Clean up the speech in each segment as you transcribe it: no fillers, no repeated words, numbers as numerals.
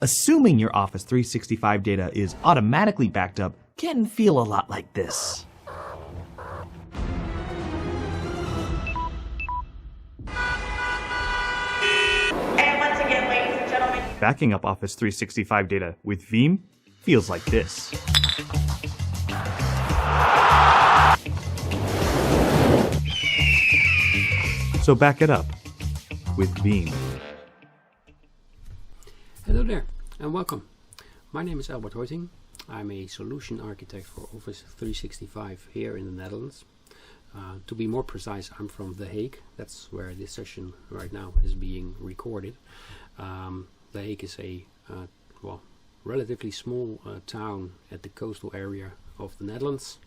Assuming your Office 365 data is automatically backed up can feel a lot like this. And once again, ladies and gentlemen, Backing up Office 365 data with Veeam feels like this. So back it up with Veeam. Hello there and welcome. My name is Hoitingh. I'm a solution architect for Office 365 here in the Netherlands. To be more precise, I'm from The Hague. That's where this session right now is being recorded. The Hague is a relatively small town at the coastal area of the Netherlands.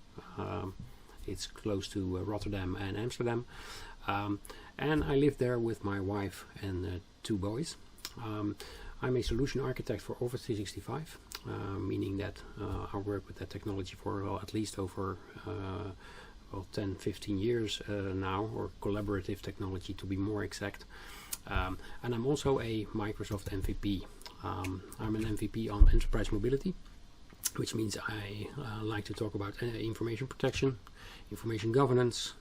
It's close to Rotterdam and Amsterdam. And I live there with my wife and two boys. I'm a solution architect for Office 365, meaning that I work with that technology for at least over 10-15 years now, or collaborative technology to be more exact. And I'm also a Microsoft MVP. I'm an MVP on enterprise mobility, which means I like to talk about information protection, information governance,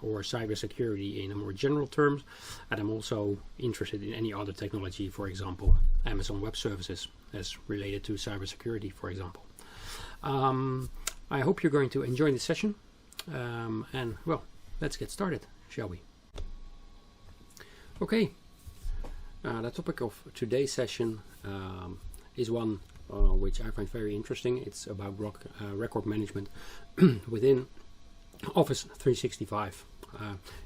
or cybersecurity in a more general terms. And I'm also interested in any other technology, for example, Amazon Web Services, as related to cybersecurity, for example. I hope you're going to enjoy this session. And well, let's get started, shall we? Okay, the topic of today's session is one which I find very interesting. It's about record management within Office 365.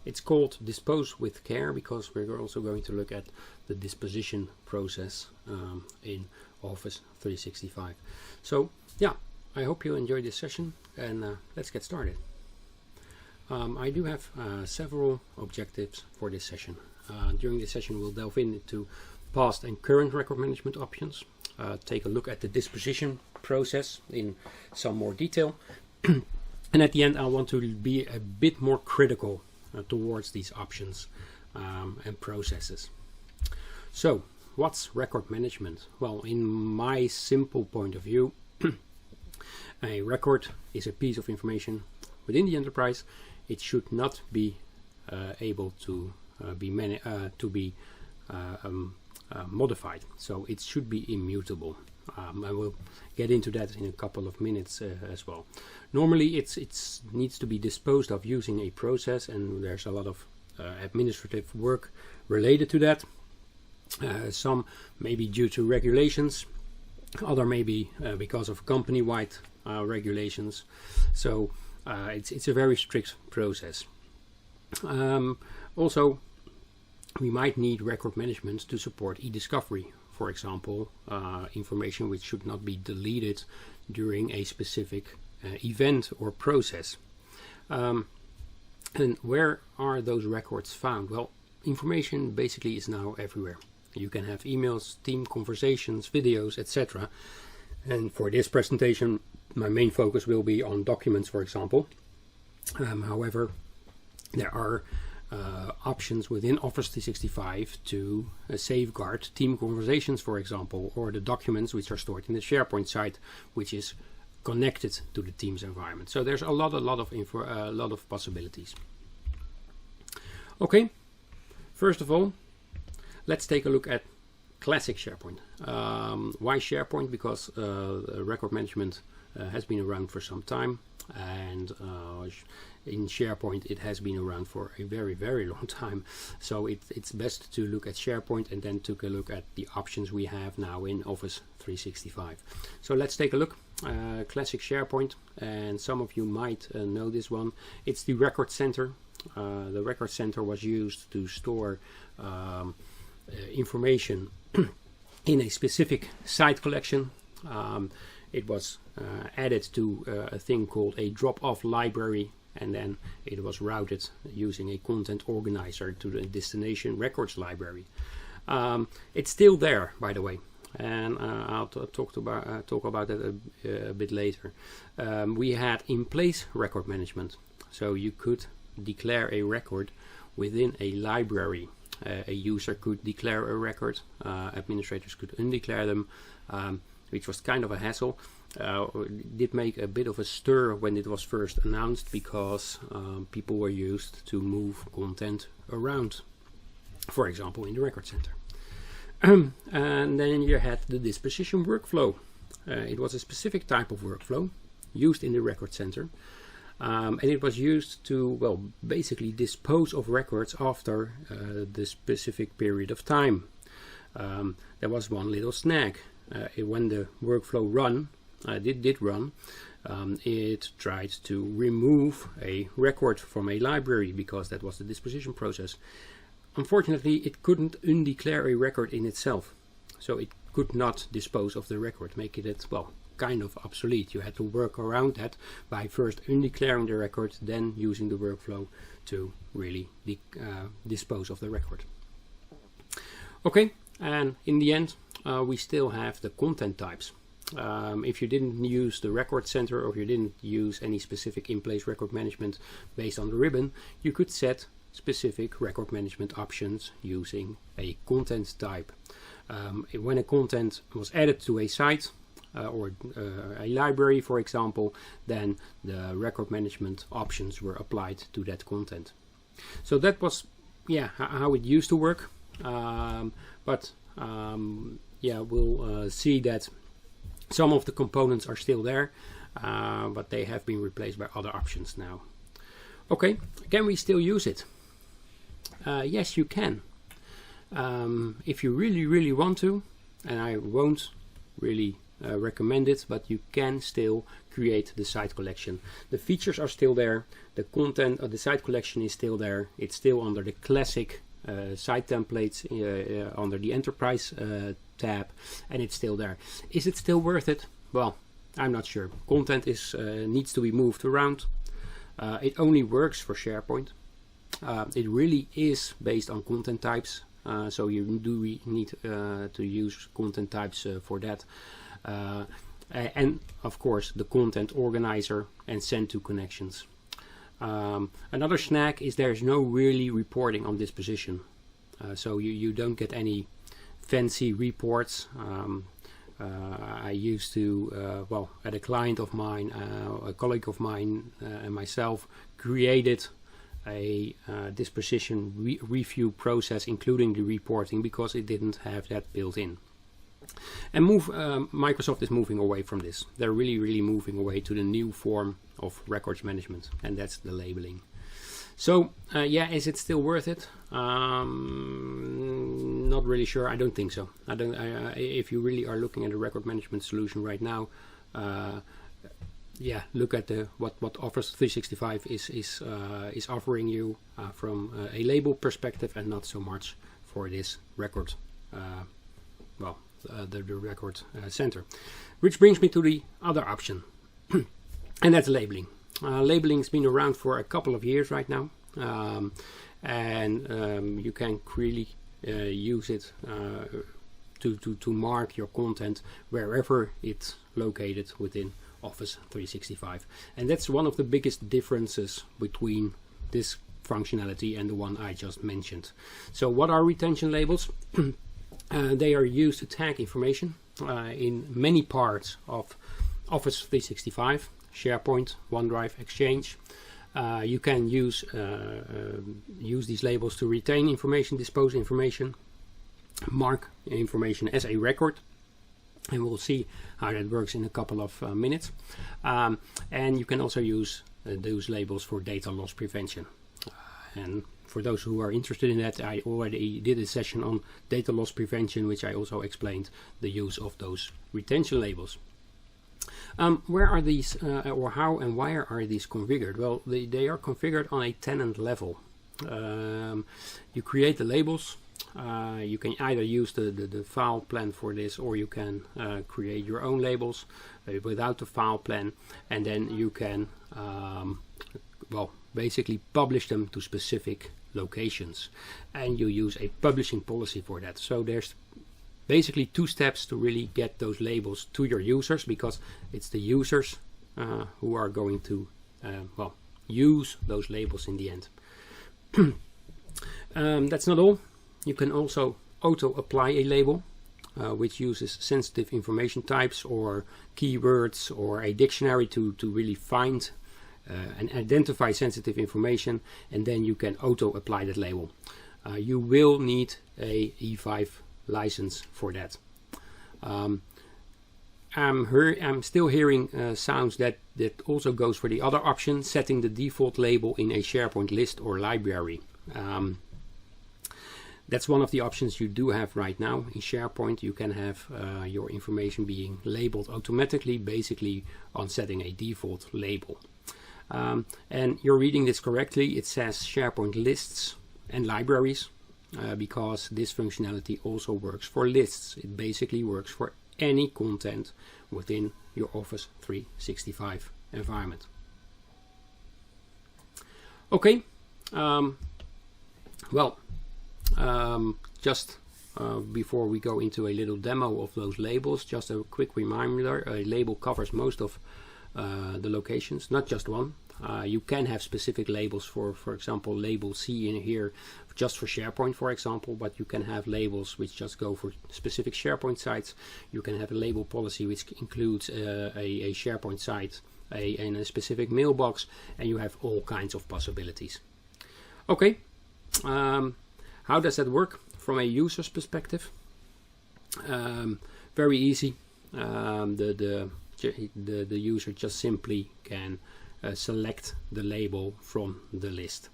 It's called Dispose with Care because we're also going to look at the disposition process in Office 365. So yeah, I hope you enjoy this session and let's get started. I do have several objectives for this session. During this session we'll delve into past and current record management options, take a look at the disposition process in some more detail, and at the end I want to be a bit more critical towards these options and processes. So what's record management? Well, in my simple point of view, a record is a piece of information within the enterprise. It should not be able to be modified, so it should be immutable. I will get into that in a couple of minutes as well. Normally it needs to be disposed of using a process, and there's a lot of administrative work related to that. Some maybe due to regulations, other maybe because of company-wide regulations. So it's a very strict process. Also, we might need record management to support e-discovery, for example, information which should not be deleted during a specific event or process. And where are those records found? Well, information basically is now everywhere. You can have emails, team conversations, videos, etc. And for this presentation, my main focus will be on documents, for example. However, there are options within Office 365 to safeguard team conversations, for example, or the documents which are stored in the SharePoint site, which is connected to the Teams environment. So there's a lot of possibilities. Okay, first of all, let's take a look at classic SharePoint. Why SharePoint? Because record management has been around for some time, and in SharePoint it has been around for a very, very long time. So it's best to look at SharePoint and then take a look at the options we have now in Office 365. So let's take a look. Classic SharePoint, and some of you might know this one. It's the record center. The record center was used to store information in a specific site collection. It was added to a thing called a drop-off library, and then it was routed using a content organizer to the destination records library. It's still there, by the way, and I'll talk about that a bit later. We had in place record management, so you could declare a record within a library. A user could declare a record, administrators could undeclare them, which was kind of a hassle. It did make a bit of a stir when it was first announced, because people were used to move content around, for example in the record center. And then you had the disposition workflow. It was a specific type of workflow used in the record center, and it was used to, well, basically dispose of records after the specific period of time. There was one little snag. When the workflow did run, it tried to remove a record from a library, because that was the disposition process. Unfortunately, it couldn't undeclare a record in itself, so it could not dispose of the record, making it, well, kind of obsolete. You had to work around that by first undeclaring the record, then using the workflow to really dispose of the record. Okay, and in the end, we still have the content types. If you didn't use the record center, or if you didn't use any specific in-place record management based on the ribbon, you could set specific record management options using a content type. When a content was added to a site or a library, for example, then the record management options were applied to that content. So that was, yeah, how it used to work. But we'll see that some of the components are still there, but they have been replaced by other options now. Okay, can we still use it? Yes, you can. If you really want to, and I won't really recommend it, but you can still create the site collection. The features are still there, the content of the site collection is still there, it's still under the classic site templates under the enterprise tab, and it's still there. Is it still worth it? Well, I'm not sure. Content needs to be moved around. It only works for SharePoint. It really is based on content types, so you do need to use content types for that. And of course the content organizer and send to connections. Another snag is there's no really reporting on disposition, so you don't get any fancy reports. I used to, at a client of mine, a colleague of mine and myself created a disposition review process, including the reporting, because it didn't have that built in. And Microsoft is moving away from this. They're really moving away to the new form of records management, and that's the labeling. So is it still worth it? Not really sure. I don't think so. If you really are looking at a record management solution right now, look at what Office 365 is offering you from a label perspective, and not so much for this record. The record center, which brings me to the other option, and that's labeling. Labeling's been around for a couple of years right now, and you can really use it to mark your content wherever it's located within Office 365, and that's one of the biggest differences between this functionality and the one I just mentioned. So what are retention labels? They are used to tag information in many parts of Office 365, SharePoint, OneDrive, Exchange. You can use these labels to retain information, dispose information, mark information as a record, and we'll see how that works in a couple of minutes. And you can also use those labels for data loss prevention. And for those who are interested in that, I already did a session on data loss prevention, which I also explained the use of those retention labels. Where are these, or how and why are these configured? Well, they are configured on a tenant level. You create the labels. You can either use the file plan for this, or you can create your own labels without the file plan, and then you can basically publish them to specific locations, and you use a publishing policy for that. So there's basically two steps to really get those labels to your users, because it's the users who are going to use those labels in the end. That's not all. You can also auto-apply a label, which uses sensitive information types or keywords or a dictionary to really find and identify sensitive information, and then you can auto-apply that label. You will need a E5 license for that. I'm still hearing sounds that also goes for the other option, setting the default label in a SharePoint list or library. That's one of the options you do have right now. In SharePoint you can have your information being labeled automatically, basically on setting a default label. And you're reading this correctly. It says SharePoint lists and libraries because this functionality also works for lists. It basically works for any content within your Office 365 environment. Okay, just before we go into a little demo of those labels, just a quick reminder, a label covers most of the locations, not just one. You can have specific labels for example, label C in here just for SharePoint, for example, but you can have labels which just go for specific SharePoint sites. You can have a label policy which includes a SharePoint site and a specific mailbox, and you have all kinds of possibilities. Okay, how does that work from a user's perspective? Very easy. The user just simply can select the label from the list.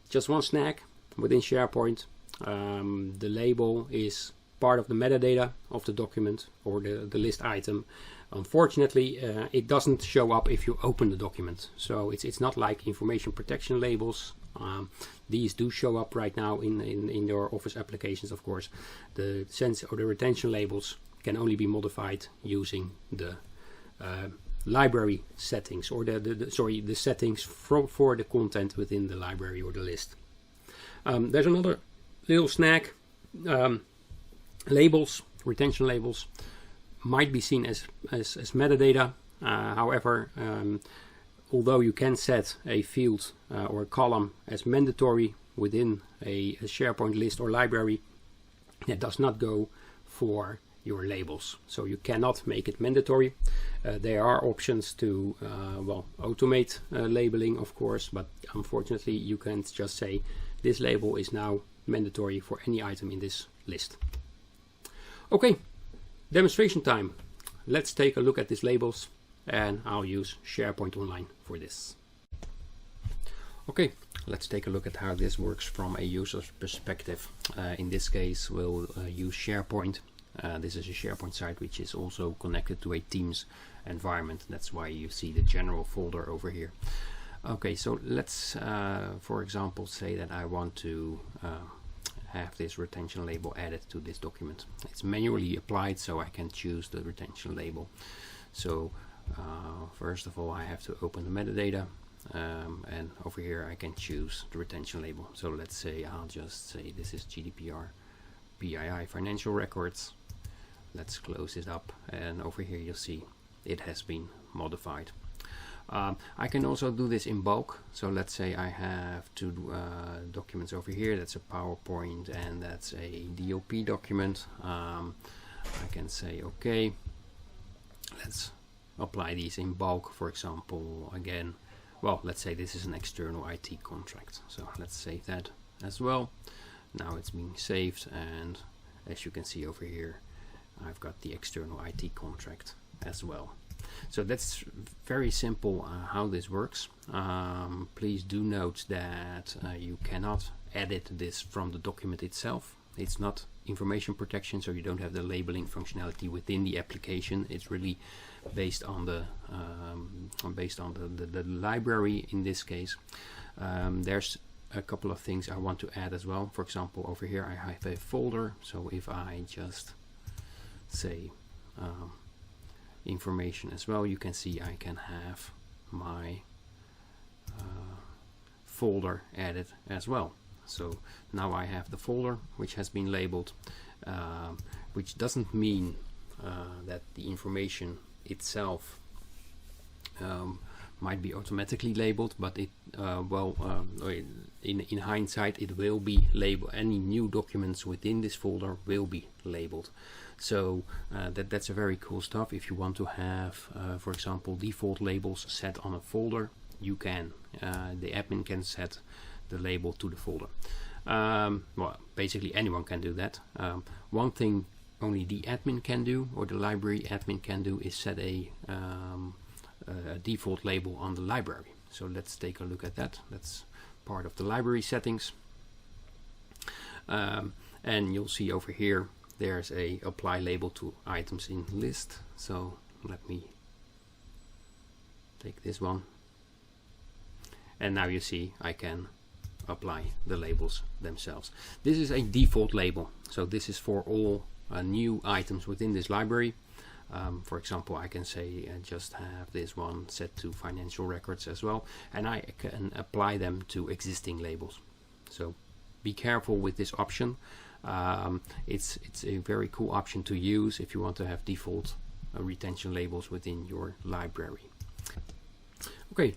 Just one snack within SharePoint. The label is part of the metadata of the document or the list item. Unfortunately, it doesn't show up if you open the document. So it's not like information protection labels. These do show up right now in your Office applications, of course. The sense or the retention labels can only be modified using the library settings, or the settings for the content within the library or the list. There's another little snack. Labels, retention labels, might be seen as metadata. However, although you can set a field or a column as mandatory within a SharePoint list or library, that does not go for your labels. So you cannot make it mandatory. There are options to automate labeling, of course, but unfortunately you can't just say this label is now mandatory for any item in this list. Okay, demonstration time. Let's take a look at these labels, and I'll use SharePoint Online for this. Okay, let's take a look at how this works from a user's perspective. In this case, we'll use SharePoint. This is a SharePoint site which is also connected to a Teams environment. That's why you see the general folder over here. Okay, so let's, for example, say that I want to have this retention label added to this document. It's manually applied, so I can choose the retention label. So first of all, I have to open the metadata, and over here I can choose the retention label. So let's say I'll just say this is GDPR PII financial records. Let's close it up, and over here you'll see it has been modified. I can also do this in bulk. So let's say I have two documents over here. That's a PowerPoint and that's a DOP document. I can say okay, let's apply these in bulk. For example, again, well, let's say this is an external IT contract, so let's save that as well. Now it's being saved, and as you can see over here, I've got the external IT contract as well. So that's very simple how this works. Please do note that you cannot edit this from the document itself. It's not information protection, so you don't have the labeling functionality within the application. It's really based on the library in this case. There's a couple of things I want to add as well. For example, over here I have a folder, so if I just say information as well, you can see I can have my folder added as well. So now I have the folder which has been labeled, which doesn't mean that the information itself might be automatically labeled, but it in hindsight it will be labeled. Any new documents within this folder will be labeled. So that's a very cool stuff. If you want to have, for example, default labels set on a folder, you can. The admin can set the label to the folder. Well, basically anyone can do that. One thing only the admin can do, or the library admin can do, is set a default label on the library. So let's take a look at that. That's part of the library settings. And you'll see over here there's a apply label to items in list. So let me take this one. And now you see I can apply the labels themselves. This is a default label. So this is for all new items within this library. For example, I can say just have this one set to financial records as well, and I can apply them to existing labels. So be careful with this option. It's a very cool option to use if you want to have default retention labels within your library. Okay,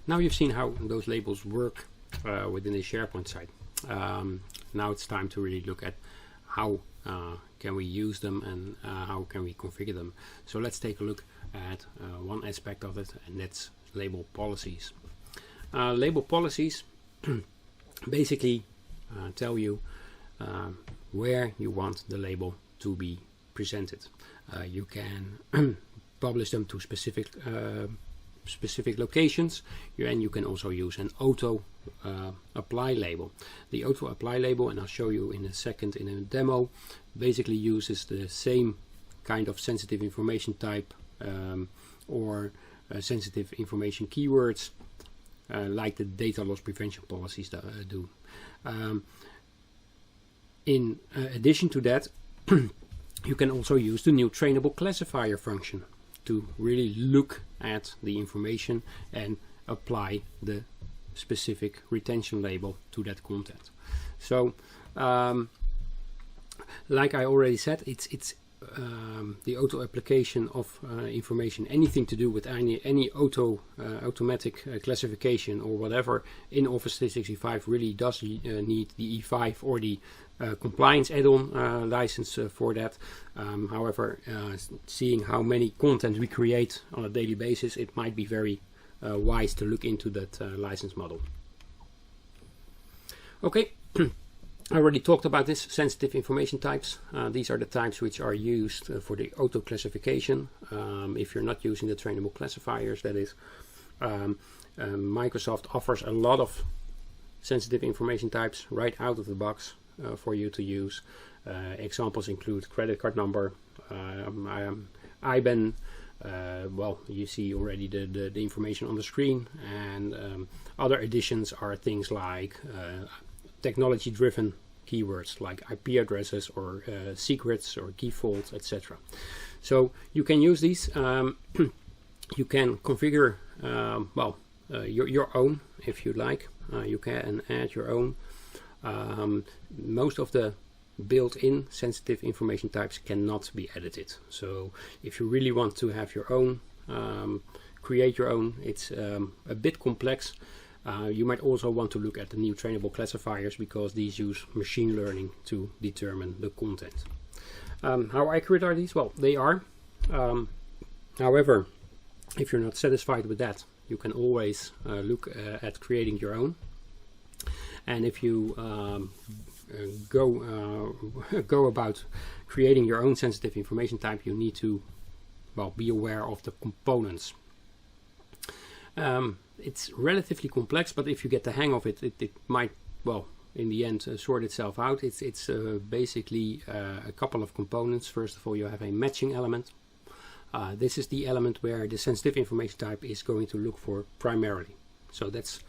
now you've seen how those labels work within the SharePoint site. Now it's time to really look at how can we use them and how can we configure them. So let's take a look at one aspect of it, and that's label policies. Label policies basically tell you where you want the label to be presented. You can publish them to specific locations, and you can also use an auto apply label. The auto apply label, and I'll show you in a second in a demo, basically uses the same kind of sensitive information type or sensitive information keywords like the data loss prevention policies do. In addition to that, you can also use the new trainable classifier function to really look at the information and apply the specific retention label to that content. So like I already said, it's the auto application of information, anything to do with any automatic classification or whatever in Office 365 really does need the E5 or the compliance add-on license for that. However, seeing how many content we create on a daily basis, it might be very wise to look into that license model. Okay. I already talked about this, sensitive information types. These are the types which are used for the auto classification. If you're not using the trainable classifiers, that is, Microsoft offers a lot of sensitive information types right out of the box for you to use. Examples include credit card number, IBAN. Well, you see already the information on the screen, and other additions are things like technology-driven keywords like IP addresses or secrets or key vaults, etc. So you can use these. You can configure your own if you like. You can add your own. Most of the built-in sensitive information types cannot be edited. So if you really want to have your own, create your own, it's a bit complex. You might also want to look at the new trainable classifiers, because these use machine learning to determine the content. How accurate are these? Well, they are. However, if you're not satisfied with that, you can always look at creating your own. And if you go about creating your own sensitive information type, you need to be aware of the components. It's relatively complex, but if you get the hang of it, it might, in the end, sort itself out. It's basically a couple of components. First of all, you have a matching element. This is the element where the sensitive information type is going to look for primarily. So that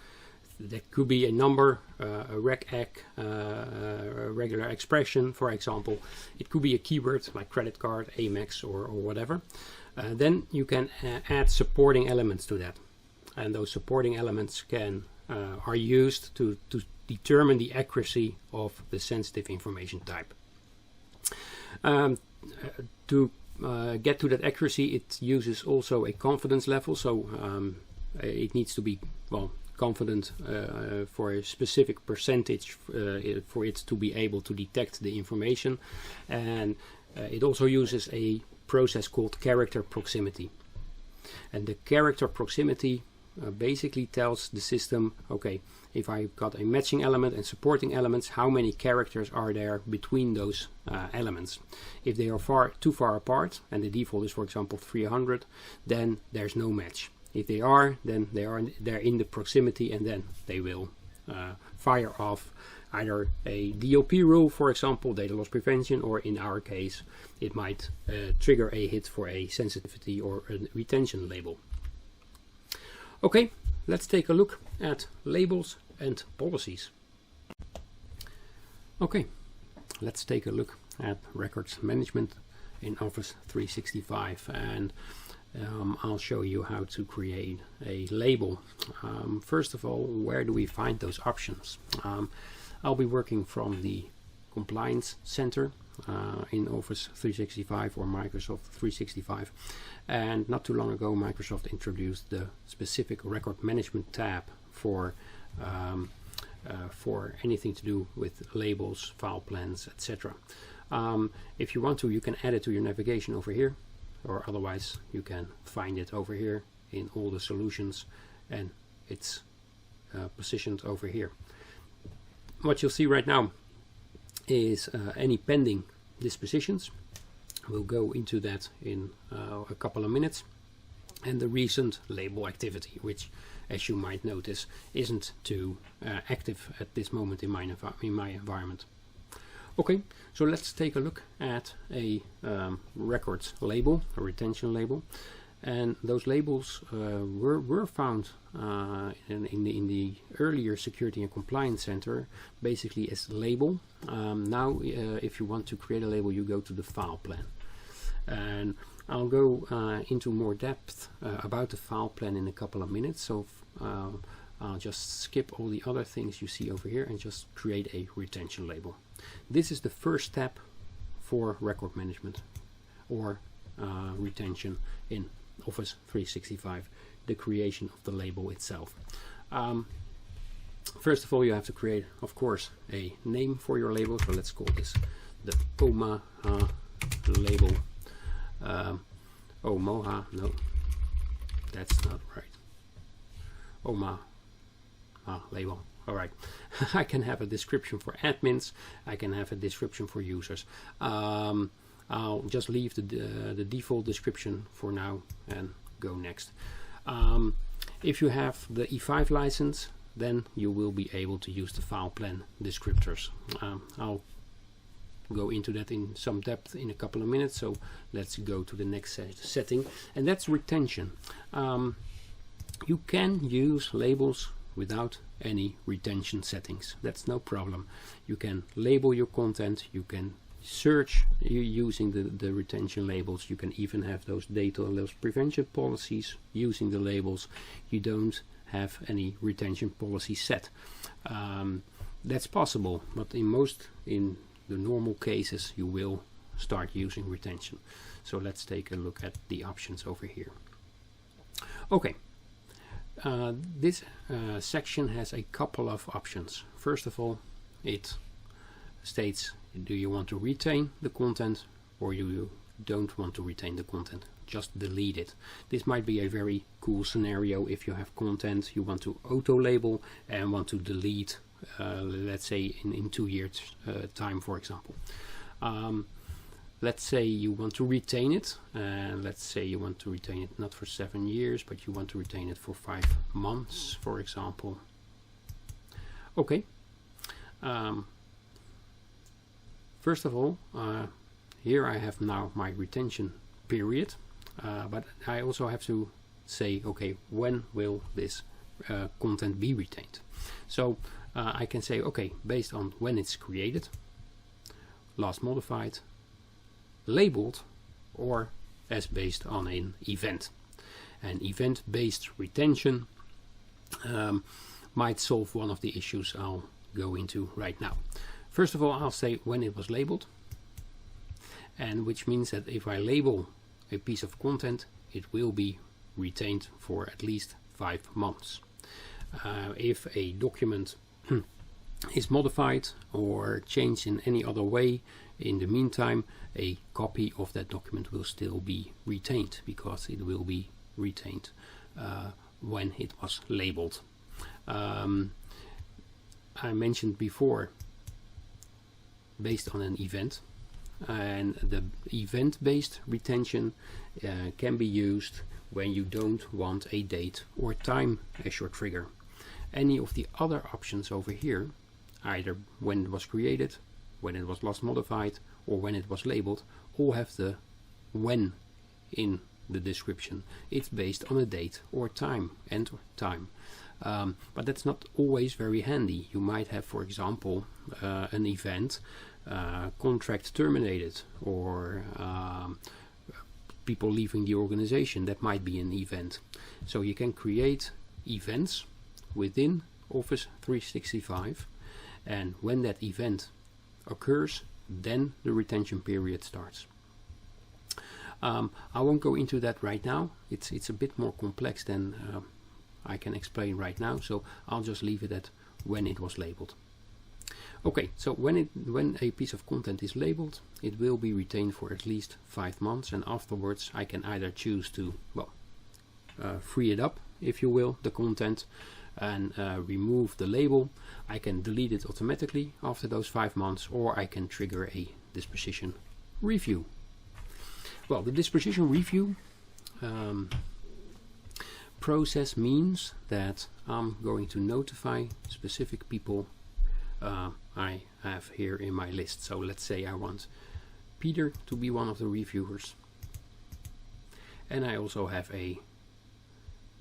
could be a number, a regec, a regular expression, for example. It could be a keyword like credit card, Amex, or whatever. Then you can add supporting elements to that. And those supporting elements are used to determine the accuracy of the sensitive information type. To get to that accuracy, it uses also a confidence level. So it needs to be, well, confident for a specific percentage for it to be able to detect the information. And it also uses a process called character proximity. And the character proximity basically tells the system, okay, if I've got a matching element and supporting elements, how many characters are there between those elements. If they are too far apart, and the default is, for example, 300, then there's no match. If they are, then they're in the proximity, and then they will fire off either a DLP rule, for example, data loss prevention, or in our case, it might trigger a hit for a sensitivity or a retention label. Okay, let's take a look at labels and policies. Okay, let's take a look at records management in Office 365, and I'll show you how to create a label. First of all, where do we find those options? I'll be working from the Compliance Center in Office 365 or Microsoft 365, and not too long ago Microsoft introduced the specific record management tab for anything to do with labels, file plans, etc. If you want to, you can add it to your navigation over here, or otherwise you can find it over here in all the solutions, and it's positioned over here. What you'll see right now is any pending dispositions. We'll go into that in a couple of minutes. And the recent label activity, which, as you might notice, isn't too active at this moment in my environment. Okay, so let's take a look at a records label, a retention label. And those labels were found in the earlier Security and Compliance Center basically as label. Now if you want to create a label, you go to the file plan. And I'll go into more depth about the file plan in a couple of minutes, so I'll just skip all the other things you see over here and just create a retention label. This is the first step for record management or retention in Office 365, the creation of the label itself. First of all, you have to create, of course, a name for your label. So let's call this the Omaha label. Omaha, no, that's not right. Omaha label. All right. I can have a description for admins. I can have a description for users. I'll just leave the default description for now and go next. If you have the E5 license, then you will be able to use the file plan descriptors. I'll go into that in some depth in a couple of minutes, so let's go to the next setting, and that's retention. You can use labels without any retention settings. That's no problem. You can label your content, you can search using the retention labels, you can even have those data loss prevention policies using the labels. You don't have any retention policy set. That's possible, but in the normal cases you will start using retention. So let's take a look at the options over here. Okay, this section has a couple of options. First of all, it states, do you want to retain the content or you don't want to retain the content? Just delete it. This might be a very cool scenario if you have content you want to auto label and want to delete, let's say in 2 years time, for example. Let's say you want to retain it, and let's say you want to retain it not for 7 years, but you want to retain it for 5 months, for example. Okay. First of all, here I have now my retention period, but I also have to say, okay, when will this content be retained? So I can say, okay, based on when it's created, last modified, labeled, or as based on an event. An event-based retention might solve one of the issues I'll go into right now. First of all, I'll say when it was labeled, and which means that if I label a piece of content, it will be retained for at least 5 months. If a document is modified or changed in any other way in the meantime, a copy of that document will still be retained, because it will be retained when it was labeled. I mentioned before, based on an event, and the event-based retention can be used when you don't want a date or time as your trigger. Any of the other options over here, either when it was created, when it was last modified, or when it was labeled, all have the when in the description. It's based on a date or time, end time. But that's not always very handy. You might have, for example, an event, contract terminated, or people leaving the organization. That might be an event. So you can create events within Office 365, and when that event occurs, then the retention period starts. I won't go into that right now. It's a bit more complex than I can explain right now, so I'll just leave it at when it was labeled. Okay, so when a piece of content is labeled, it will be retained for at least 5 months, and afterwards I can either choose to, well, free it up, if you will, the content, and remove the label. I can delete it automatically after those 5 months, or I can trigger a disposition review. Well, the disposition review process means that I'm going to notify specific people I have here in my list. So let's say I want Peter to be one of the reviewers, and I also have a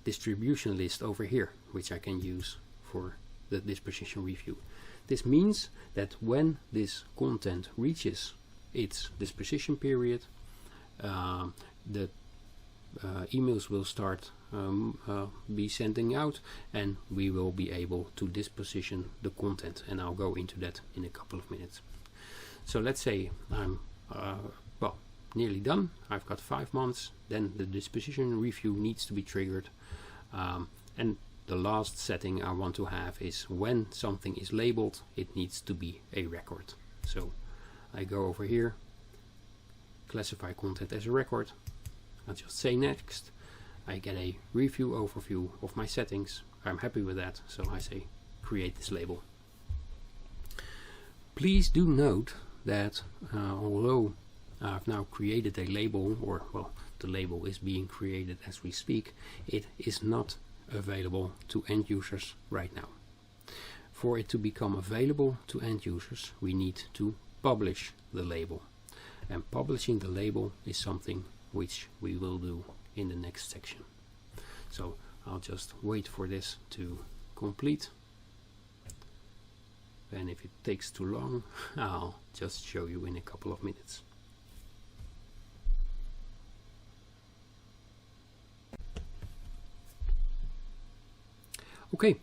distribution list over here which I can use for the disposition review. This means that when this content reaches its disposition period, the emails will start be sending out, and we will be able to disposition the content, and I'll go into that in a couple of minutes. So let's say I'm well, nearly done. I've got 5 months, then the disposition review needs to be triggered, and the last setting I want to have is when something is labeled, it needs to be a record. So I go over here, classify content as a record. I'll just say next. I get a review overview of my settings. I'm happy with that, so I say create this label. Please do note that although I've now created a label, or well, the label is being created as we speak, it is not available to end users right now. For it to become available to end users, we need to publish the label, and publishing the label is something which we will do in the next section. So I'll just wait for this to complete, and if it takes too long, I'll just show you in a couple of minutes. Okay,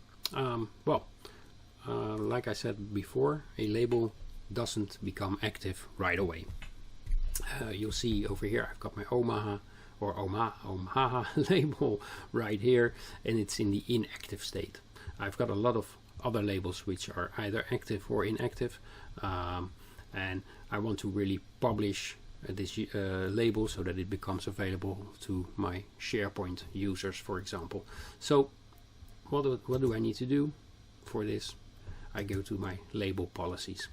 like I said before, a label doesn't become active right away. You'll see over here I've got my Omaha label right here, and it's in the inactive state. I've got a lot of other labels which are either active or inactive, and I want to really publish this label so that it becomes available to my SharePoint users, for example. So what do I need to do for this? I go to my label policies,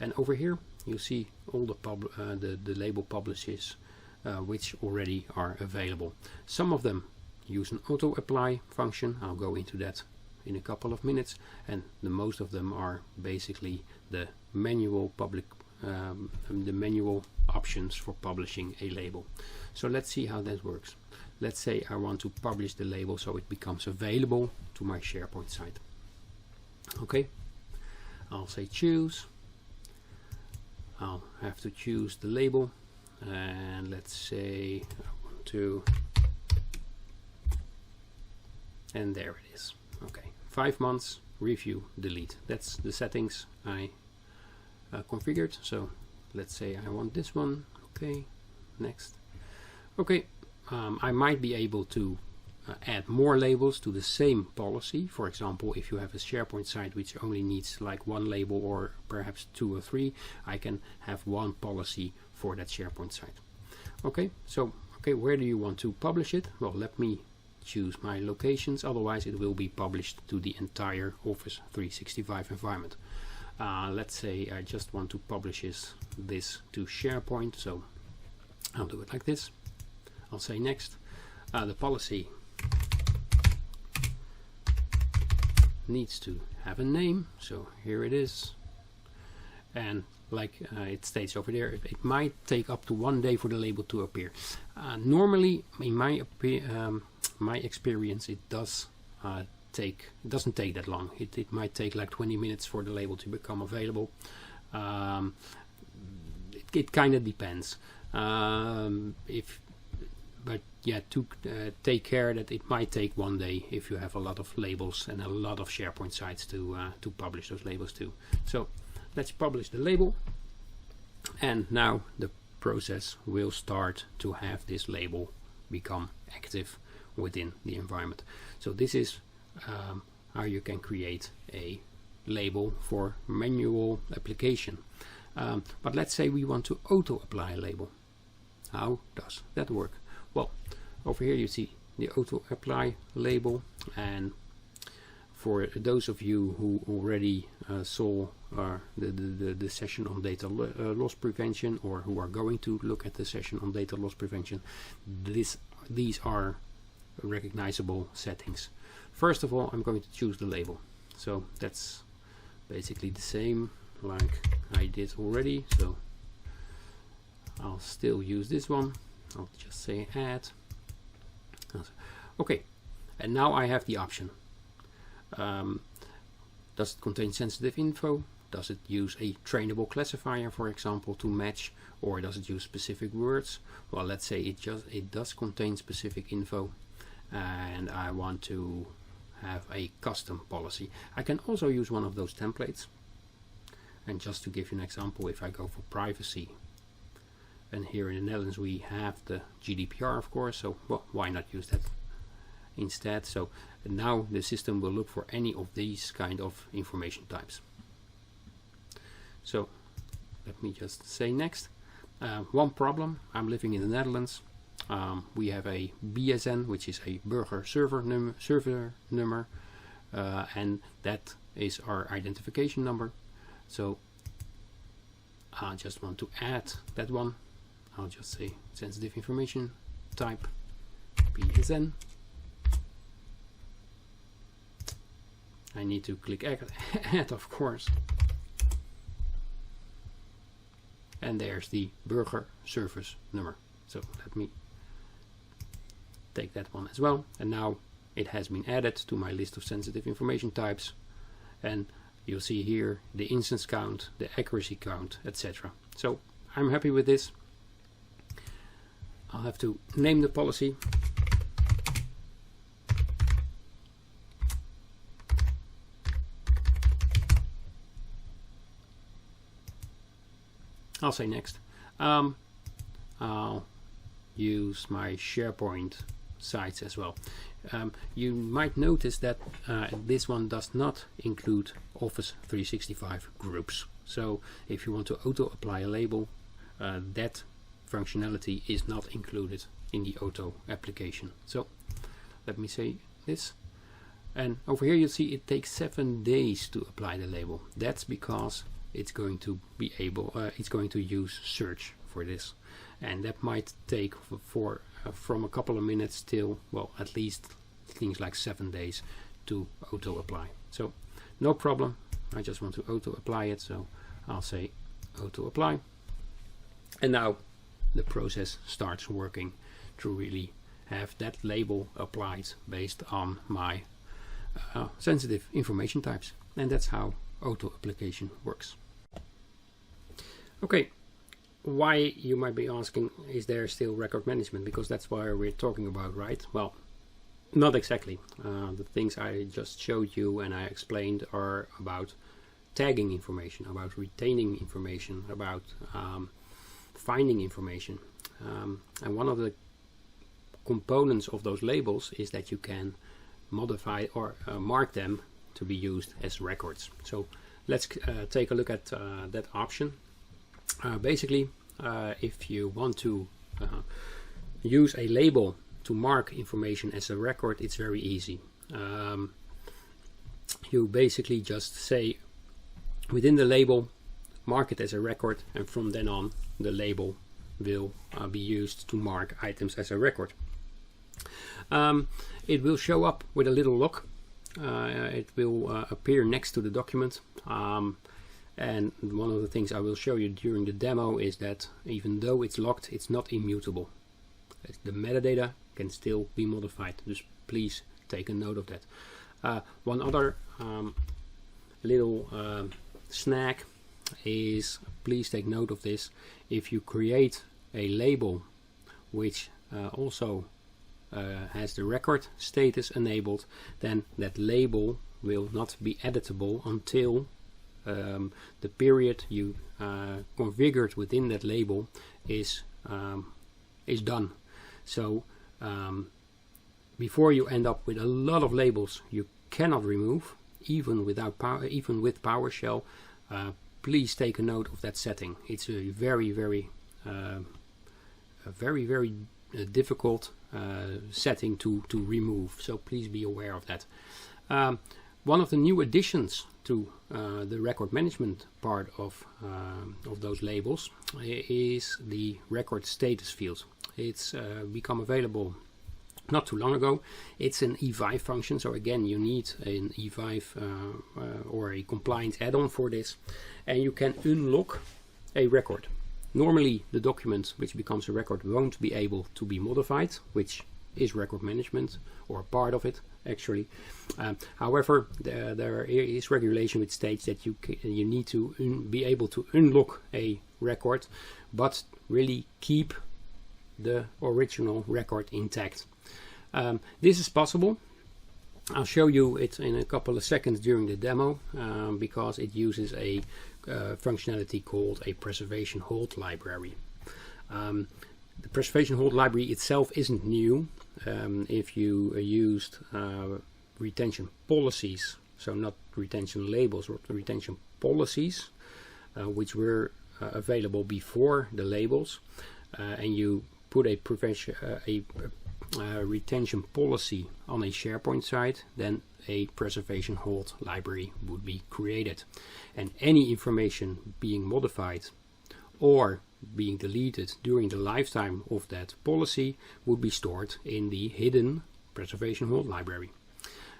and over here you see all the label publishes which already are available. Some of them use an auto apply function. I'll go into that in a couple of minutes, and the most of them are basically the manual the manual options for publishing a label. So let's see how that works. Let's say I want to publish the label so it becomes available to my SharePoint site. Okay, I'll say choose. I'll have to choose the label, and let's say I want to, and there it is. Okay, 5 months, review, delete. That's the settings I configured. So let's say I want this one. Okay, next. Okay, I might be able to add more labels to the same policy. For example, if you have a SharePoint site which only needs like one label or perhaps 2 or 3, I can have one policy for that SharePoint site. Okay, so where do you want to publish it? Well, let me choose my locations, otherwise it will be published to the entire Office 365 environment. Let's say I just want to publish this to SharePoint, so I'll do it like this. I'll say next. The policy needs to have a name, so here it is. And like it states over there, it might take up to 1 day for the label to appear. Normally, in my experience, it doesn't take that long. It might take like 20 minutes for the label to become available. It kind of depends. But yeah, to take care that it might take 1 day if you have a lot of labels and a lot of SharePoint sites to publish those labels to. So let's publish the label, and now the process will start to have this label become active within the environment. So this is how you can create a label for manual application. But let's say we want to auto apply a label. How does that work? Well, over here you see the auto apply label, and for those of you who already saw the session on data loss prevention, or who are going to look at the session on data loss prevention, these are recognizable settings. First of all, I'm going to choose the label, so that's basically the same like I did already, so I'll still use this one. I'll just say add. Okay, and now I have the option. Does it contain sensitive info? Does it use a trainable classifier, for example, to match, or does it use specific words? Well, let's say it does contain specific info, and I want to have a custom policy. I can also use one of those templates. And just to give you an example, if I go for privacy, and here in the Netherlands we have the GDPR, of course, so well, why not use that instead? So now the system will look for any of these kind of information types. So let me just say next. One problem: I'm living in the Netherlands. We have a BSN, which is a burger server number, and that is our identification number. So I just want to add that one. I'll just say sensitive information type BSN. I need to click add, of course. And there's the burger service number. So let me take that one as well. And now it has been added to my list of sensitive information types. And you'll see here the instance count, the accuracy count, etc. So I'm happy with this. I'll have to name the policy. I'll say next. I'll use my SharePoint sites as well. You might notice that this one does not include Office 365 groups. So if you want to auto apply a label, that functionality is not included in the auto application. So let me say this. And over here you see it takes 7 days to apply the label. That's because it's going to be it's going to use search for this, and that might take from a couple of minutes till, well, at least things like 7 days to auto apply. So no problem, I just want to auto apply it, so I'll say auto apply, and now the process starts working to really have that label applied based on my sensitive information types. And that's how auto application works. Okay, why, you might be asking, is there still record management? Because that's what we're talking about, right? Well, not exactly. The things I just showed you and I explained are about tagging information, about retaining information, about finding information. And one of the components of those labels is that you can modify or mark them to be used as records. So let's take a look at that option. Basically, if you want to use a label to mark information as a record, it's very easy. You basically just say within the label, mark it as a record, and from then on the label will be used to mark items as a record. It will show up with a little lock. It will appear next to the document, and one of the things I will show you during the demo is that even though it's locked, it's not immutable. The metadata can still be modified, just please take a note of that. One other little snack is, please take note of this: if you create a label which also has the record status enabled, then that label will not be editable until the period you configured within that label is done. So before you end up with a lot of labels you cannot remove, even with PowerShell, please take a note of that setting. It's a very difficult setting to remove, so please be aware of that. One of the new additions to the record management part of those labels is the record status field. It's become available not too long ago. It's an E5 function, so again you need an E5 or a compliance add-on for this, and you can unlock a record. Normally the document which becomes a record won't be able to be modified, which is record management, or part of it actually. However, there is regulation which states that you need to be able to unlock a record, but really keep the original record intact. This is possible. I'll show you it in a couple of seconds during the demo, because it uses a functionality called a preservation hold library. The preservation hold library itself isn't new. If you used retention policies, so not retention labels, or retention policies, which were available before the labels, and you put a retention policy on a SharePoint site, then a preservation hold library would be created, and any information being modified or being deleted during the lifetime of that policy would be stored in the hidden preservation hold library.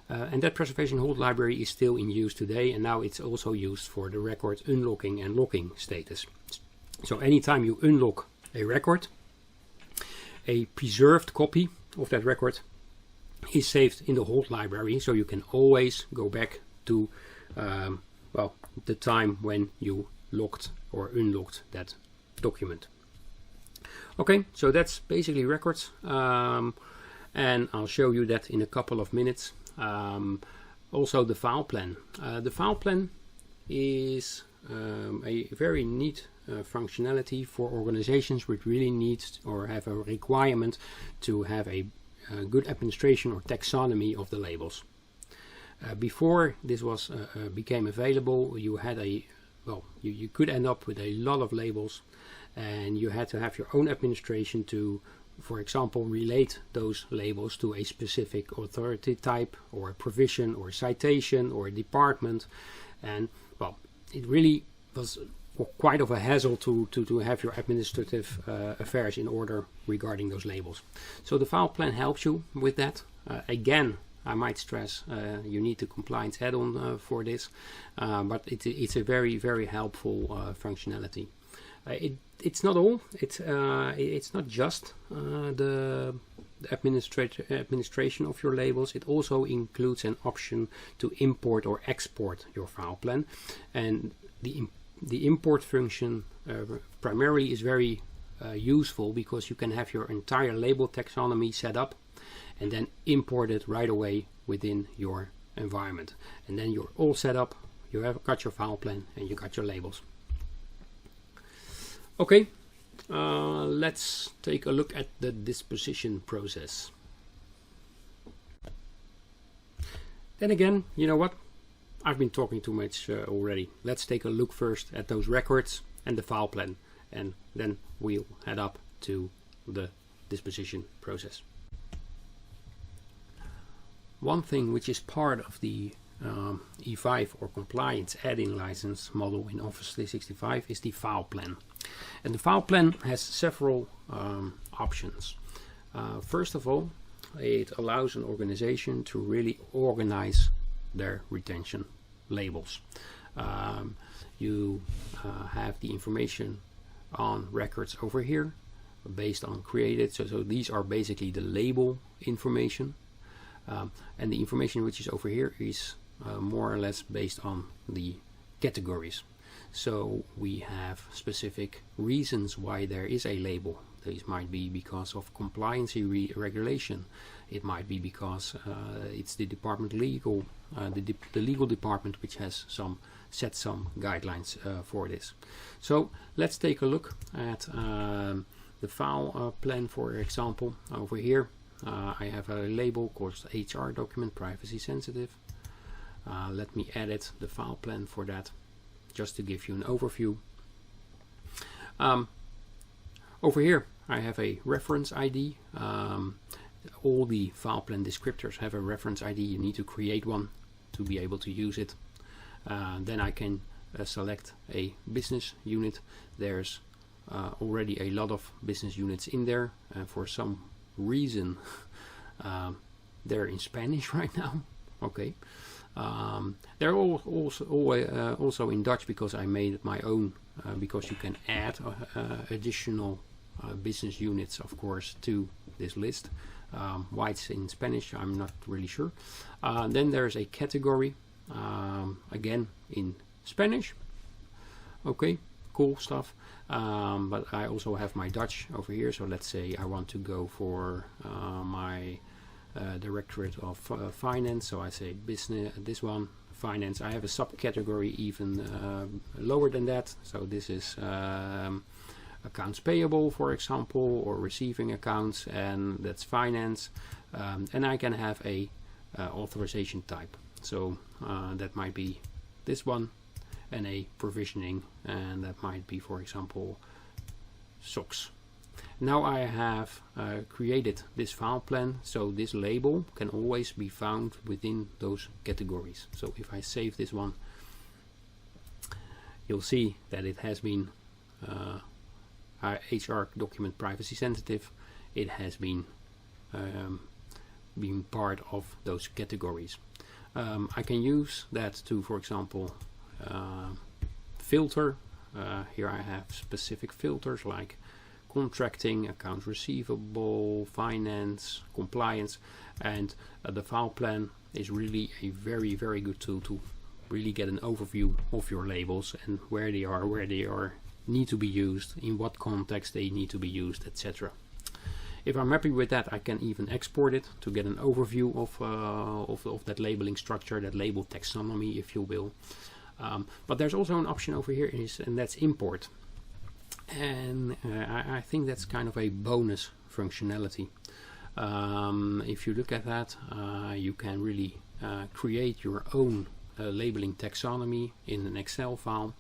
And that preservation hold library is still in use today, and now it's also used for the record unlocking and locking status. So anytime you unlock a record, a preserved copy of that record is saved in the hold library, so you can always go back to the time when you locked or unlocked that document. Okay, so that's basically records, and I'll show you that in a couple of minutes. Also the file plan. The file plan is a very neat functionality for organizations which really need or have a requirement to have a good administration or taxonomy of the labels. Before this was became available, you had you could end up with a lot of labels, and you had to have your own administration to, for example, relate those labels to a specific authority type or a provision or citation or a department, and it really was quite of a hassle to have your administrative affairs in order regarding those labels. So the file plan helps you with that. Again, I might stress you need the compliance add-on for this, but it's a very helpful functionality. It's not all. It's not just the administration of your labels. It also includes an option to import or export your file plan, and the import function primarily is very useful because you can have your entire label taxonomy set up and then import it right away within your environment, and then you're all set up. You have got your file plan and you got your labels. Okay, Let's take a look at the disposition process. Then again, you know what? I've been talking too much already. Let's take a look first at those records and the file plan, and then we'll head up to the disposition process. One thing which is part of the E5 or compliance add-in license model in Office 365 is the file plan. And the file plan has several options. First of all, it allows an organization to really organize their retention labels. You have the information on records over here based on created. So these are basically the label information. And the information which is over here is more or less based on the categories. So we have specific reasons why there is a label. These might be because of compliance regulation. It might be because it's the department legal, the legal department which has set some guidelines for this. So let's take a look at the file plan, for example. Over here I have a label called HR document, privacy sensitive. Let me edit the file plan for that, just to give you an overview. Over here I have a reference ID. All the file plan descriptors have a reference ID. You need to create one to be able to use it. Then I can select a business unit. There's already a lot of business units in there. For some reason they're in Spanish right now. Okay. They're also in Dutch because I made my own, because you can add additional business units, of course, to this list. Why it's in Spanish, I'm not really sure. Then there's a category, again in Spanish. Okay, cool stuff. But I also have my Dutch over here. So let's say I want to go for my Directorate of Finance. So I say business, this one, finance. I have a subcategory even lower than that. So this is accounts payable, for example, or receiving accounts, and that's finance. And I can have a authorization type. So that might be this one, and a provisioning, and that might be, for example, SOX. Now I have created this file plan, so this label can always be found within those categories. So if I save this one, you'll see that it has been HR document privacy sensitive. It has been part of those categories. I can use that to, for example, filter. Here I have specific filters like contracting, accounts receivable, finance, compliance, and the file plan is really a very, very good tool to really get an overview of your labels and where they are need to be used, in what context they need to be used, etc. If I'm happy with that, I can even export it to get an overview of that labeling structure, that label taxonomy, if you will. But there's also an option over here, and that's import. And I think that's kind of a bonus functionality. If you look at that, you can really create your own labeling taxonomy in an Excel file,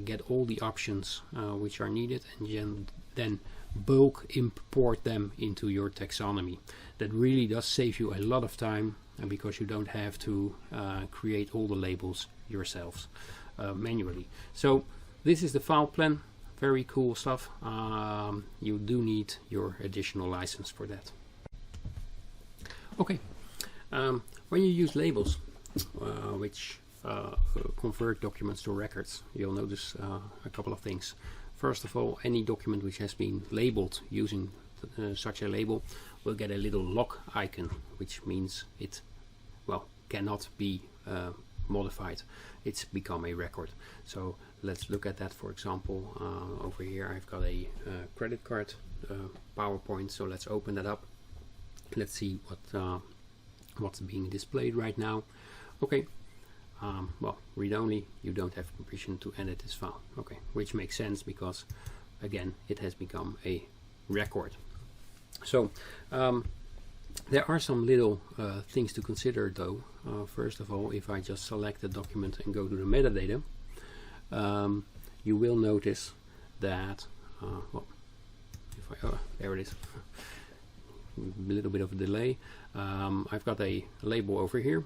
get all the options which are needed, and then bulk import them into your taxonomy. That really does save you a lot of time, because you don't have to create all the labels yourselves manually. So this is the file plan. Very cool stuff. You do need your additional license for that. Okay, when you use labels which convert documents to records, you'll notice a couple of things. First of all, any document which has been labeled using such a label will get a little lock icon, which means it, well, cannot be modified. It's become a record. So let's look at that. For example, over here I've got a credit card PowerPoint, so let's open that up. Let's see what's being displayed right now. Okay, well, read only. You don't have permission to edit this file. Okay, which makes sense, because again it has become a record. So there are some little things to consider though. First of all, if I just select the document and go to the metadata, you will notice that well, if I there it is. A little bit of a delay. I've got a label over here.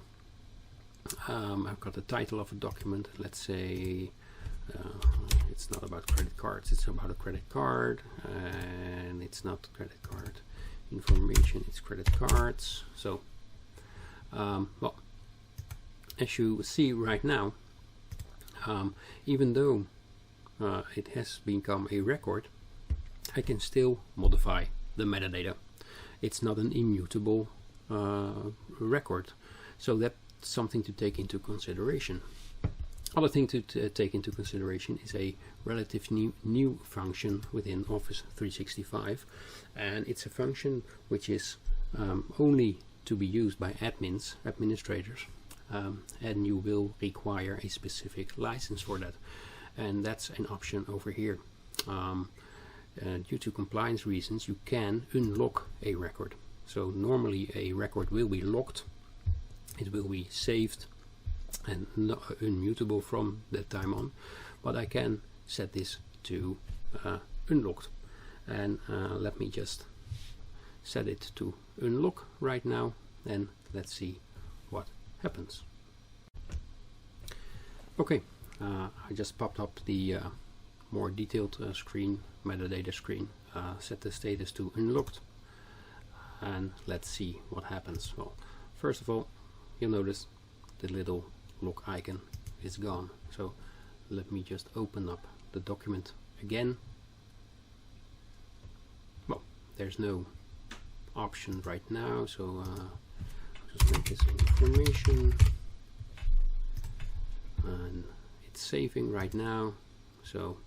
I've got the title of a document. Let's say it's not about credit cards, it's about a credit card, and it's not credit card information, it's credit cards. So well, as you see right now, even though it has become a record, I can still modify the metadata. It's not an immutable record, so that's something to take into consideration. Other thing to take into consideration is a relatively new function within Office 365, and it's a function which is only to be used by administrators, and you will require a specific license for that, and that's an option over here. Due to compliance reasons, you can unlock a record. So normally a record will be locked, it will be saved and not immutable from that time on, but I can set this to unlocked, and let me just set it to unlock right now, and let's see what happens. Okay, I just popped up the more detailed screen, metadata screen, set the status to unlocked, and let's see what happens. Well, first of all, you'll notice the little lock icon is gone. So let me just open up the document again. Well, there's no option right now, so I'll just make this information, and it's saving right now. So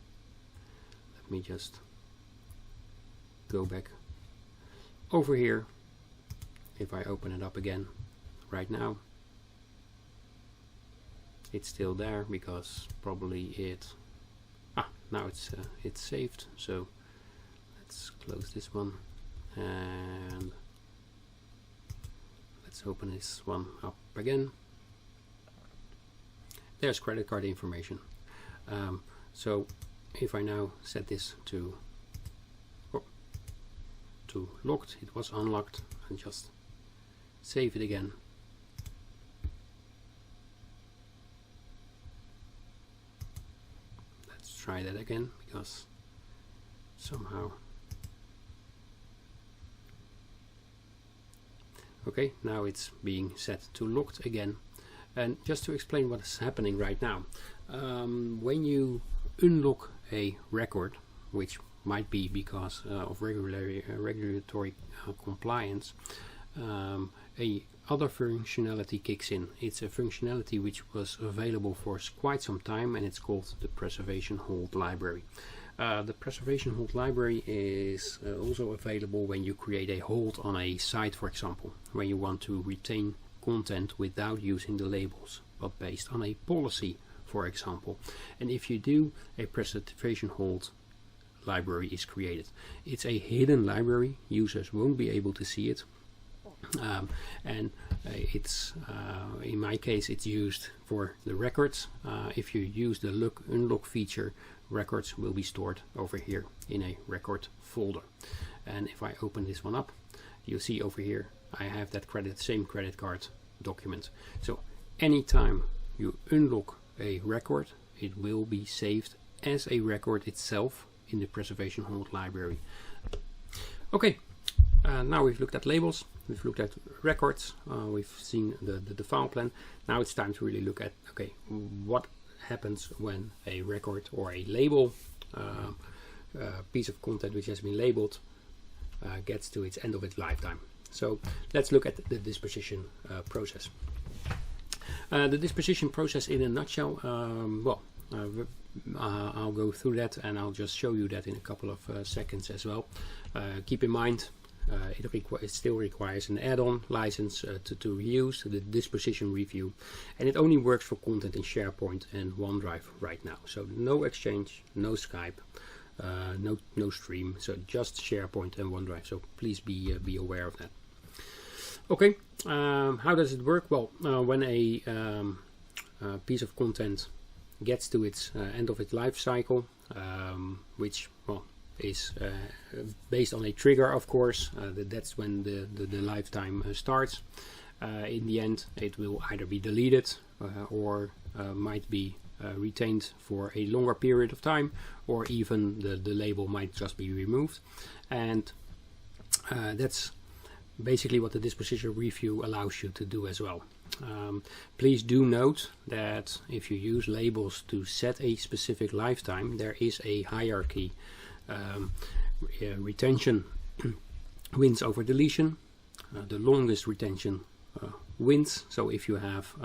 let me just go back over here. If I open it up again right now, it's still there because probably it now it's saved. So let's close this one and let's open this one up again. There's credit card information. So if I now set this to locked, it was unlocked, and just save it again. Let's try that again, because somehow okay, now it's being set to locked again. And just to explain what is happening right now, when you unlock a record, which might be because of regulatory compliance, a other functionality kicks in. It's a functionality which was available for quite some time, and it's called the preservation hold library. The preservation hold library is also available when you create a hold on a site, for example, when you want to retain content without using the labels, but based on a policy, for example. And if you do, a preservation hold library is created. It's a hidden library, users won't be able to see it, and it's in my case it's used for the records. If you use the unlock feature, records will be stored over here in a record folder. And if I open this one up, you'll see over here I have that same credit card document. So anytime you unlock a record, it will be saved as a record itself in the preservation hold library. Okay, now we've looked at labels, we've looked at records, we've seen the file plan. Now it's time to really look at, okay, what happens when a record or a label, piece of content which has been labeled, gets to its end of its lifetime. So let's look at the disposition process. The disposition process in a nutshell, I'll go through that, and I'll just show you that in a couple of seconds as well. Keep in mind, it still requires an add-on license to use the disposition review, and it only works for content in SharePoint and OneDrive right now. So no Exchange, no Skype, no stream, so just SharePoint and OneDrive. So please be aware of that. Okay, how does it work? Well, when a piece of content gets to its end of its life cycle, which is based on a trigger, of course, that's when the lifetime starts. In the end, it will either be deleted or might be retained for a longer period of time, or even the label might just be removed. And that's basically what the disposition review allows you to do as well. Please do note that if you use labels to set a specific lifetime, there is a hierarchy. Retention wins over deletion. The longest retention wins. So if you have,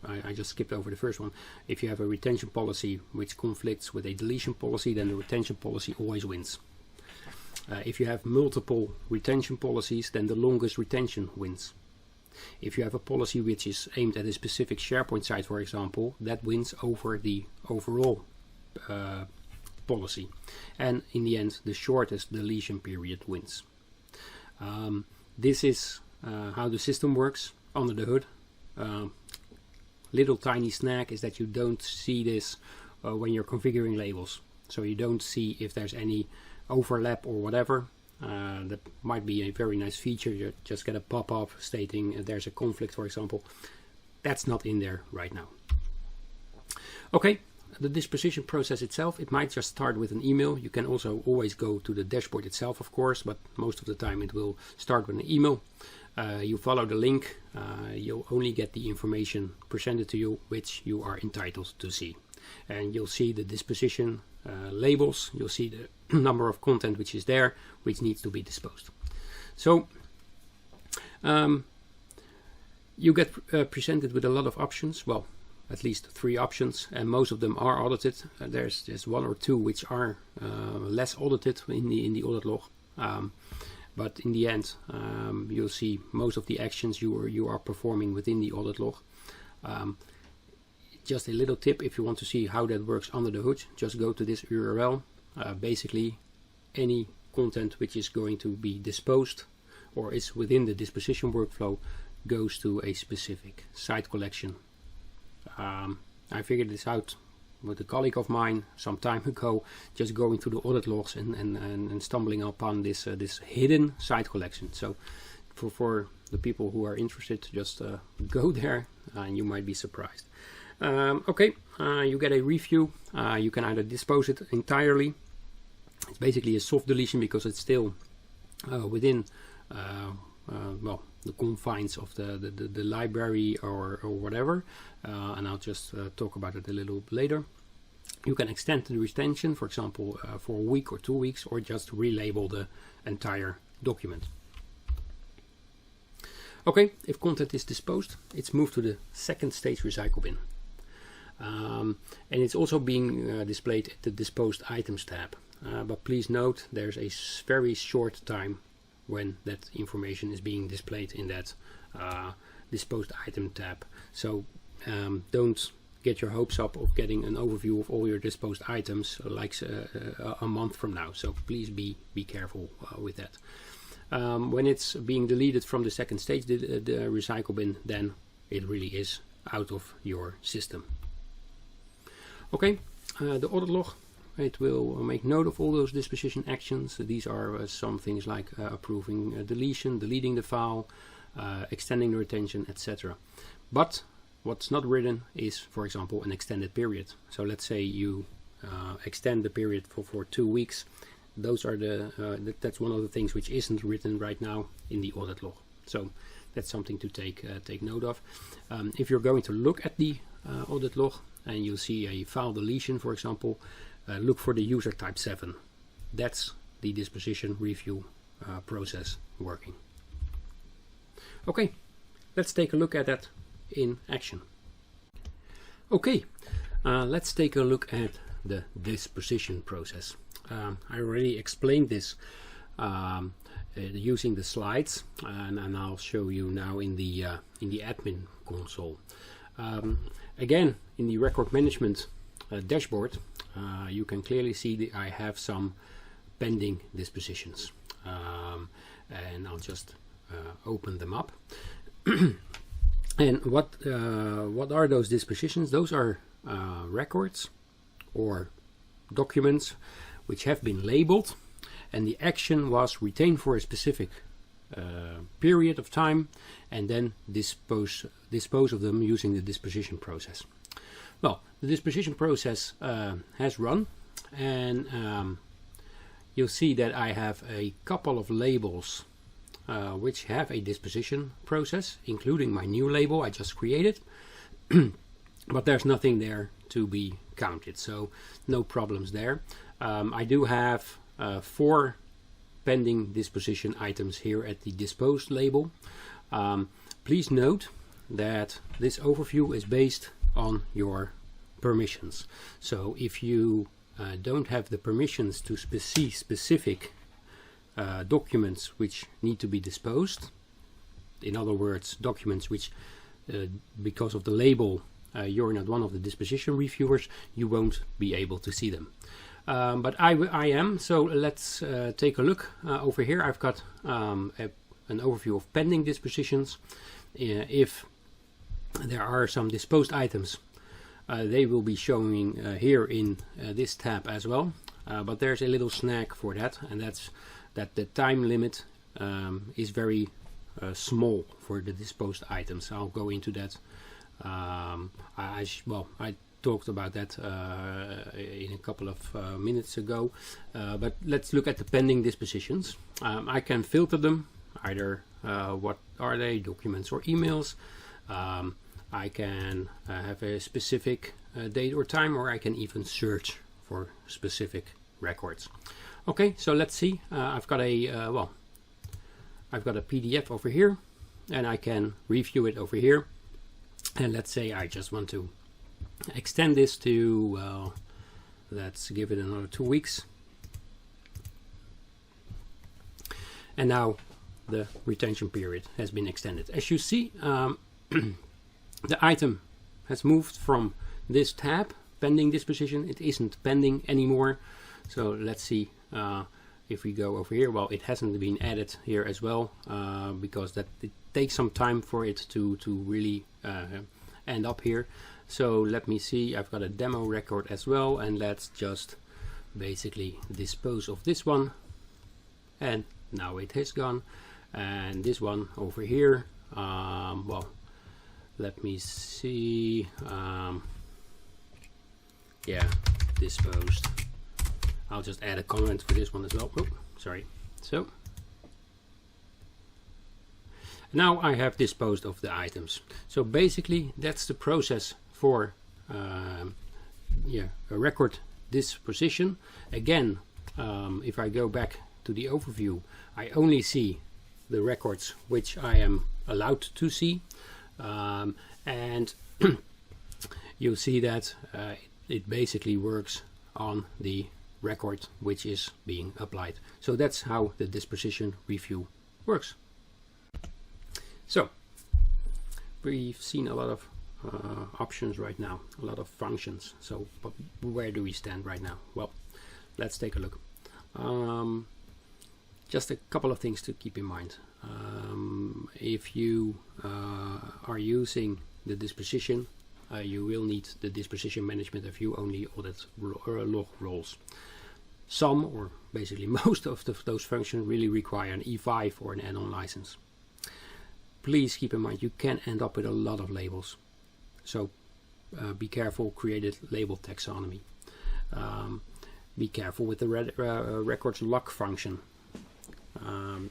I just skipped over the first one. If you have a retention policy which conflicts with a deletion policy, then the retention policy always wins. If you have multiple retention policies, then the longest retention wins. If you have a policy which is aimed at a specific SharePoint site, for example, that wins over the overall policy. And in the end, the shortest deletion period wins. This is how the system works under the hood. Little tiny snack is that you don't see this when you're configuring labels. So you don't see if there's any overlap or whatever. That might be a very nice feature. You just get a pop-up stating there's a conflict, for example. That's not in there right now. Okay, the disposition process itself, it might just start with an email. You can also always go to the dashboard itself, of course, but most of the time it will start with an email. You follow the link, you'll only get the information presented to you which you are entitled to see. And you'll see the disposition labels, you'll see the number of content which is there, which needs to be disposed. So you get presented with a lot of options, well, at least 3 options, and most of them are audited. There's just 1 or 2 which are less audited in the audit log. But in the end, you'll see most of the actions you are performing within the audit log. Just a little tip, if you want to see how that works under the hood, just go to this URL. Basically, any content which is going to be disposed or is within the disposition workflow goes to a specific site collection. I figured this out with a colleague of mine some time ago, just going through the audit logs and stumbling upon this hidden site collection. So for the people who are interested, just go there and you might be surprised. Okay, you get a review. You can either dispose it entirely. It's basically a soft deletion because it's still within the confines of the library or whatever, and I'll just talk about it a little later. You can extend the retention, for example, for a week or 2 weeks, or just relabel the entire document. Okay, if content is disposed, it's moved to the second stage recycle bin. And it's also being displayed at the disposed items tab. But please note there's a very short time when that information is being displayed in that disposed item tab. So don't get your hopes up of getting an overview of all your disposed items like a month from now. So please be careful with that. When it's being deleted from the second stage, the recycle bin, then it really is out of your system. Okay, the audit log, it will make note of all those disposition actions. These are some things like approving deletion, deleting the file, extending the retention, etc. But what's not written is, for example, an extended period. So let's say you extend the period for 2 weeks. Those are that's one of the things which isn't written right now in the audit log. So that's something to take note of. If you're going to look at the audit log and you'll see a file deletion, for example, look for the user type 7. That's the disposition review process working. Okay, let's take a look at that in action. Okay, let's take a look at the disposition process. I already explained this using the slides, and I'll show you now in the admin console. Again, in the record management dashboard, you can clearly see that I have some pending dispositions, and I'll just open them up. And what are those dispositions? Those are records or documents which have been labeled, and the action was retained for a specific period of time, and then dispose of them using the disposition process. Well, the disposition process has run, and you'll see that I have a couple of labels which have a disposition process, including my new label I just created, but there's nothing there to be counted, so no problems there. I do have 4 pending disposition items here at the Dispose label. Please note that this overview is based on your permissions. So if you don't have the permissions to see specific documents which need to be disposed, in other words, documents which because of the label you're not one of the disposition reviewers, you won't be able to see them. But I am, so let's take a look over here. I've got an overview of pending dispositions. If there are some disposed items, they will be showing here in this tab as well. But there's a little snag for that, and that's that the time limit is very small for the disposed items. I'll go into that. I talked about that in a couple of minutes ago, but let's look at the pending dispositions. I can filter them, either what are they, documents or emails. I can have a specific date or time, or I can even search for specific records. Okay, so let's see. I've got a PDF over here, and I can review it over here. And let's say I just want to extend this to, let's give it another 2 weeks. And now the retention period has been extended. As you see, the item has moved from this tab, pending disposition. It isn't pending anymore. So let's see if we go over here. Well, it hasn't been added here as well, because it takes some time for it to really end up here. So let me see, I've got a demo record as well, and let's just basically dispose of this one, and now it has gone. And this one over here, well, let me see, yeah, disposed. I'll just add a comment for this one as well. Oh, sorry. So now I have disposed of the items. So basically that's the process for a record disposition. Again, if I go back to the overview, I only see the records which I am allowed to see, and you'll see that it basically works on the record which is being applied. So that's how the disposition review works. So we've seen a lot of options right now, a lot of functions. So but where do we stand right now? Well, let's take a look. Just a couple of things to keep in mind. If you are using the disposition, you will need the disposition management view only audit log roles. Some, or basically most of those functions really require an E5 or an add-on license. Please keep in mind you can end up with a lot of labels. So be careful, create a label taxonomy. Be careful with the records lock function.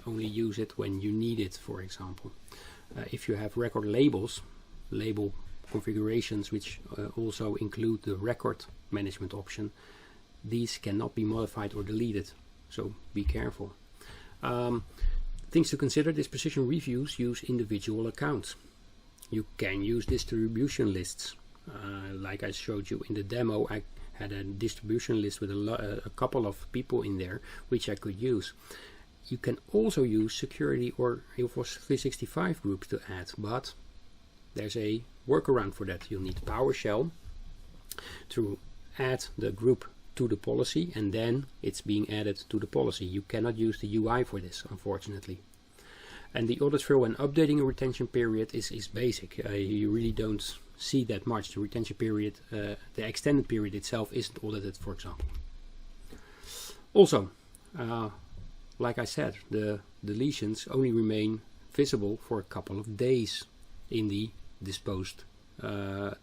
Only use it when you need it, for example. If you have record labels, label configurations which also include the record management option, these cannot be modified or deleted, so be careful. Things to consider: disposition reviews use individual accounts. You can use distribution lists. Like I showed you in the demo, I had a distribution list with a couple of people in there which I could use. You can also use security or O365 groups to add, but there's a workaround for that. You'll need PowerShell to add the group to the policy, and then it's being added to the policy. You cannot use the UI for this, unfortunately. And the audit trail when updating a retention period is basic. You really don't see that much. The retention period, the extended period itself isn't audited, for example. Also, like I said, the deletions only remain visible for a couple of days in the Disposed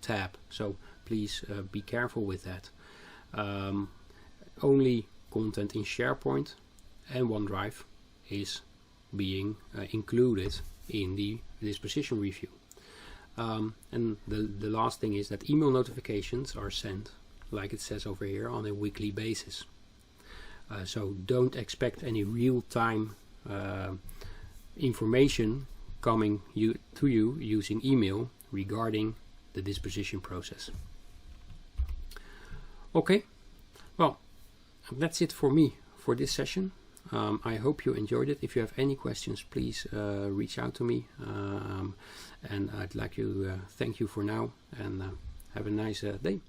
tab. So please be careful with that. Only content in SharePoint and OneDrive is being included in the disposition review. And the last thing is that email notifications are sent, like it says over here, on a weekly basis. So don't expect any real-time information coming to you using email regarding the disposition process. Okay, well, that's it for me for this session. I hope you enjoyed it. If you have any questions, please reach out to me. And I'd like to thank you for now, and have a nice day.